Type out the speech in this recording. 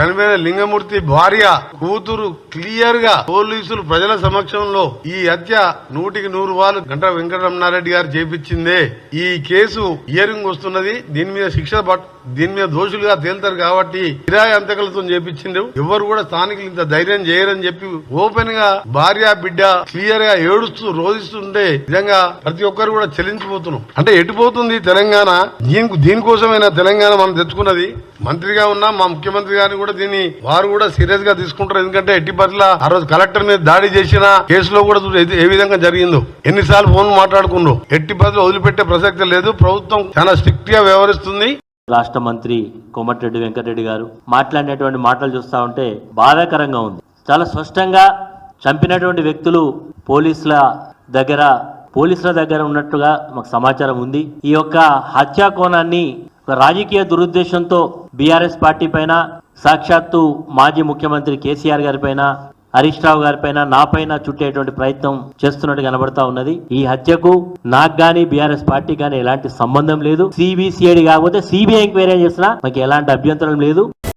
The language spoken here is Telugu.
చనిపోయిన లింగమూర్తి భార్య కూతురు క్లియర్ గా పోలీసులు ప్రజల సమక్షంలో ఈ హత్య 100% గంటా వెంకటరమణారెడ్డి గారు చేపించిందే. ఈ కేసు హియరింగ్ వస్తున్నది. దీని మీద దీని మీద దోషులుగా తేలుతారు కాబట్టి కిరాయి అంతకులతో చేపించిండు. ఎవరు కూడా స్థానికులు ఇంత ధైర్యం చేయరని చెప్పి ఓపెన్ గా భార్య బిడ్డ క్లియర్ గా ఏడుస్తూ రోధిస్తుంటే నిజంగా ప్రతి ఒక్కరు కూడా చెల్లించిపోతున్నాం. అంటే ఎటుపోతుంది తెలంగాణ? దీనికోసమైనా తెలంగాణ మనం తెచ్చుకున్నది. మంత్రిగా ఉన్నా మా ముఖ్యమంత్రి గారిని కూడా దీన్ని వారు కూడా సీరియస్ గా తీసుకుంటారు. ఎందుకంటే ఎట్టి పరిస్థితుల్లో ఆ రోజు కలెక్టర్ మీద దాడి చేసిన కేసులో కూడా ఏ విధంగా జరిగిందో, ఎన్నిసార్లు ఫోన్ మాట్లాడుకుందో, ఎట్టి పరిస్థితుల్లో వదిలిపెట్టే ప్రసక్తి లేదు. ప్రభుత్వం చాలా స్ట్రిక్ట్ గా వ్యవహరిస్తుంది. రాష్ట్ర మంత్రి కోమటిరెడ్డి వెంకటరెడ్డి గారు మాట్లాడినటువంటి మాటలు చూస్తా ఉంటే బాధాకరంగా ఉంది. చాలా స్పష్టంగా చంపినటువంటి వ్యక్తులు పోలీసుల దగ్గర ఉన్నట్టుగా మాకు సమాచారం ఉంది. ఈ యొక్క హత్యా కోణాన్ని ఒక రాజకీయ దురుద్దేశంతో బీఆర్ఎస్ పార్టీ పైన, సాక్షాత్తు మాజీ ముఖ్యమంత్రి కేసీఆర్ గారి పైన, హరీష్ రావు గారి పైన, నా పైన చుట్టేటువంటి ప్రయత్నం చేస్తున్నట్టు కనబడతా ఉన్నది. ఈ హత్యకు నాకు గానీ బీఆర్ఎస్ పార్టీ గానీ ఎలాంటి సంబంధం లేదు. సిబిసిఐడి కాకపోతే సిబిఐ ఎంక్వైరీ చేసినా మాకు ఎలాంటి అభ్యంతరం లేదు.